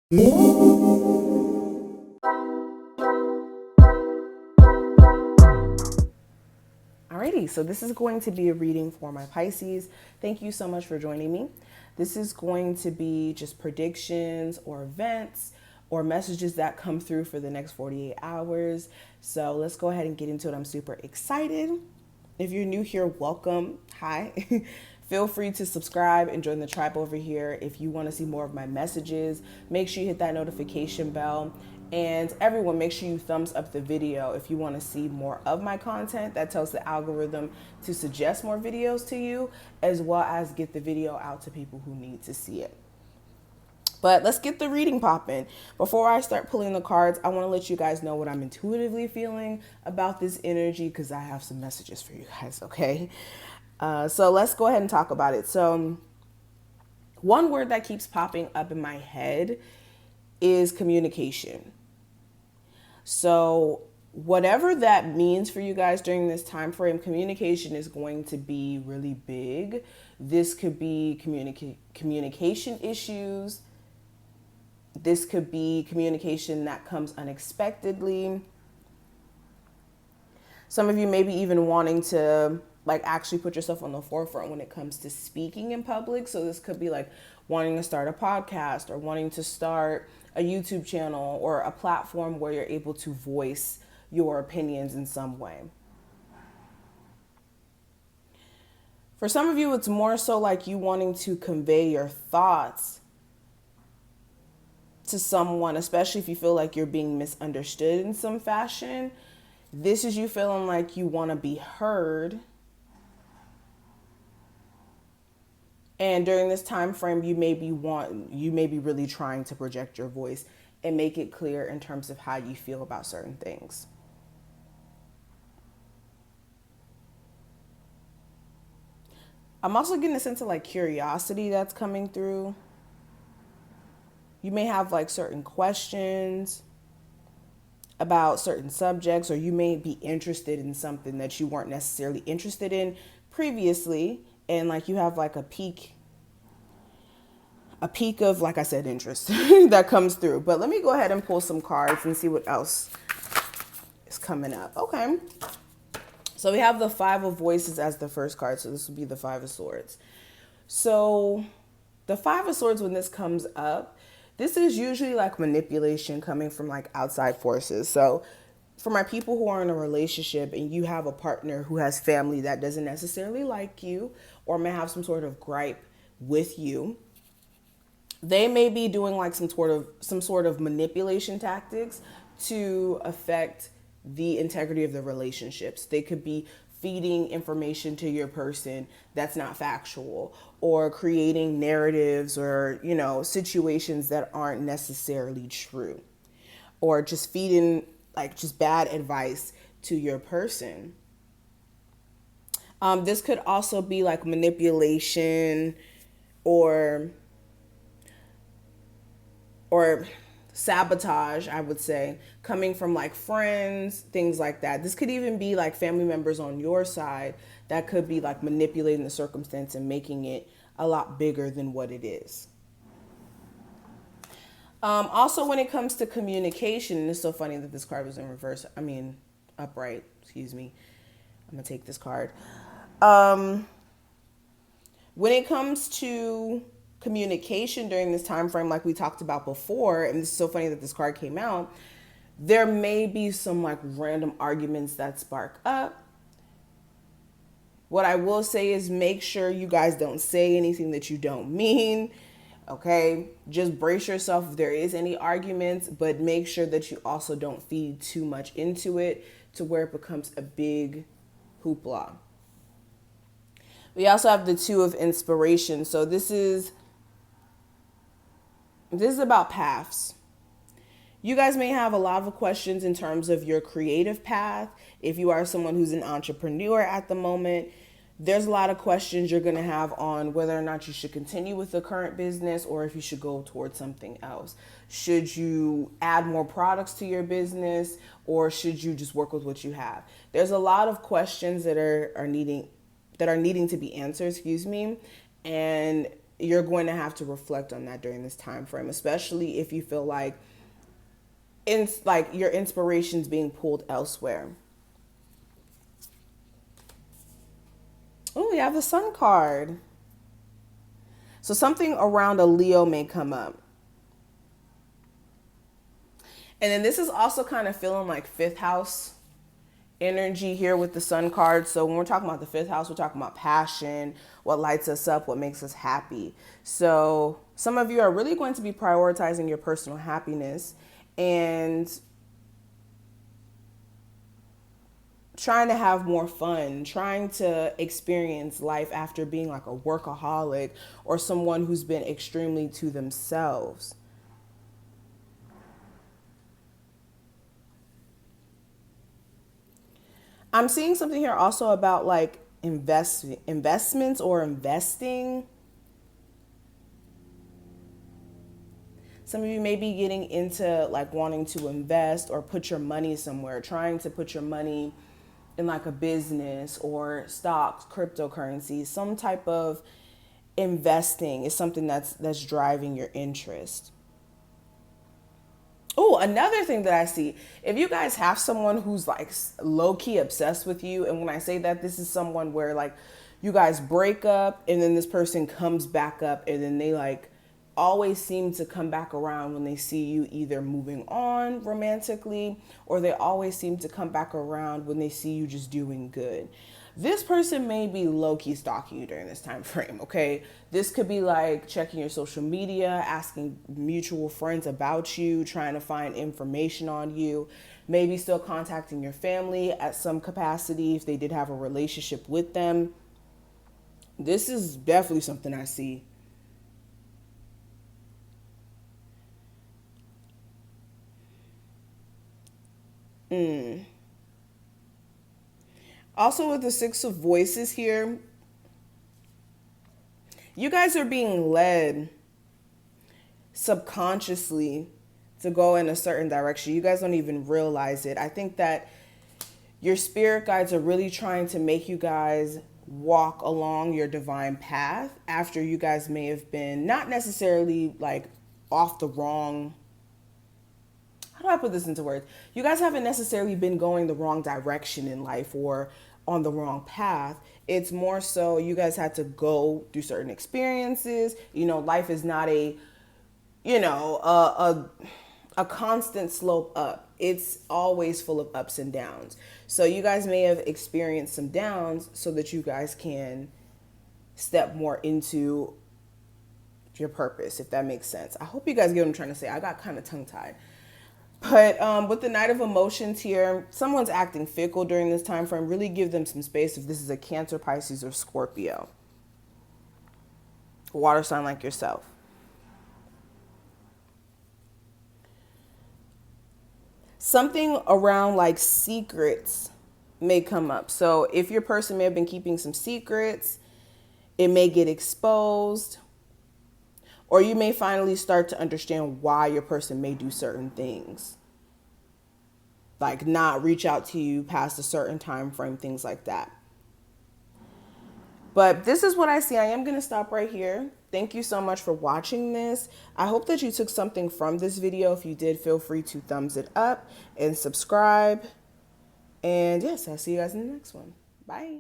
Alrighty, so this is going to be a reading for my Pisces. Thank you so much for joining me. This is going to be just predictions or events or messages that come through for the next 48 hours. So let's go ahead and get into it. I'm super excited. If you're new here, welcome. Hi. Feel free to subscribe and join the tribe over here. If you want to see more of my messages, make sure you hit that notification bell. And everyone, make sure you thumbs up the video if you want to see more of my content. That tells the algorithm to suggest more videos to you, as well as get the video out to people who need to see it. But let's get the reading popping. Before I start pulling the cards, I want to let you guys know what I'm intuitively feeling about this energy, because I have some messages for you guys, okay? So let's go ahead and talk about it. So one word that keeps popping up in my head is communication. So whatever that means for you guys during this time frame, communication is going to be really big. This could be communication issues. This could be communication that comes unexpectedly. Some of you may be even wanting to actually put yourself on the forefront when it comes to speaking in public. So this could be like wanting to start a podcast or wanting to start a YouTube channel or a platform where you're able to voice your opinions in some way. For some of you, it's more so like you wanting to convey your thoughts to someone, especially if you feel like you're being misunderstood in some fashion. This is you feeling like you want to be heard. And during this time frame, you may be really trying to project your voice and make it clear in terms of how you feel about certain things. I'm also getting a sense of curiosity that's coming through. You may have certain questions about certain subjects, or you may be interested in something that you weren't necessarily interested in previously. And you have a peak of, like I said, interest that comes through. But let me go ahead and pull some cards and see what else is coming up. Okay. So we have the Five of Voices as the first card. So this would be the Five of Swords. So the Five of Swords, when this comes up, this is usually manipulation coming from outside forces. So for my people who are in a relationship and you have a partner who has family that doesn't necessarily like you or may have some sort of gripe with you, they may be doing some sort of manipulation tactics to affect the integrity of the relationships. They could be feeding information to your person that's not factual, or creating narratives or, situations that aren't necessarily true, or just feeding just bad advice to your person. This could also be manipulation or sabotage, I would say, coming from friends, things like that. This could even be family members on your side that could be manipulating the circumstance and making it a lot bigger than what it is. Also, when it comes to communication, and it's so funny that this card was in reverse. Upright, excuse me. I'm going to take this card. When it comes to communication during this time frame, like we talked about before, and this is so funny that this card came out, there may be some random arguments that spark up. What I will say is make sure you guys don't say anything that you don't mean. Okay, just brace yourself if there is any arguments, but make sure that you also don't feed too much into it to where it becomes a big hoopla. We also have the Two of Inspiration. So this is about paths. You guys may have a lot of questions in terms of your creative path. If you are someone who's an entrepreneur at the moment, there's a lot of questions you're going to have on whether or not you should continue with the current business or if you should go towards something else. Should you add more products to your business, or should you just work with what you have? There's a lot of questions that are needing to be answered, and you're going to have to reflect on that during this time frame, especially if you feel like your inspiration's being pulled elsewhere. Oh, we have the Sun card. So something around a Leo may come up. And then this is also kind of feeling like fifth house energy here with the Sun card. So when we're talking about the fifth house, we're talking about passion, what lights us up, what makes us happy. So some of you are really going to be prioritizing your personal happiness and trying to have more fun, trying to experience life after being like a workaholic or someone who's been extremely to themselves. I'm seeing something here also about like investments or investing. Some of you may be getting into like wanting to invest or put your money somewhere, trying to put your money in like a business or stocks, cryptocurrency. Some type of investing is something that's driving your interest. Oh, another thing that I see, if you guys have someone who's like low-key obsessed with you, and when I say that, this is someone where like you guys break up and then this person comes back up and then they like always seem to come back around when they see you either moving on romantically, or they always seem to come back around when they see you just doing good. This person may be low-key stalking you during this time frame, okay? This could be like checking your social media, asking mutual friends about you, trying to find information on you, maybe still contacting your family at some capacity if they did have a relationship with them. This is definitely something I see. Also with the Six of Voices here, you guys are being led subconsciously to go in a certain direction. You guys don't even realize it. I think that your spirit guides are really trying to make you guys walk along your divine path after you guys may have been not necessarily like off the wrong. How do I put this into words? You guys haven't necessarily been going the wrong direction in life or on the wrong path. It's more so you guys had to go through certain experiences. You know, life is not a constant slope up. It's always full of ups and downs. So you guys may have experienced some downs so that you guys can step more into your purpose, if that makes sense. I hope you guys get what I'm trying to say. I got kind of tongue-tied. But with the Knight of Emotions here, someone's acting fickle during this time frame. Really give them some space if this is a Cancer, Pisces, or Scorpio. Water sign like yourself. Something around like secrets may come up. So if your person may have been keeping some secrets, it may get exposed. Or you may finally start to understand why your person may do certain things. Like not reach out to you past a certain time frame, things like that. But this is what I see. I am going to stop right here. Thank you so much for watching this. I hope that you took something from this video. If you did, feel free to thumbs it up and subscribe. And yes, I'll see you guys in the next one. Bye.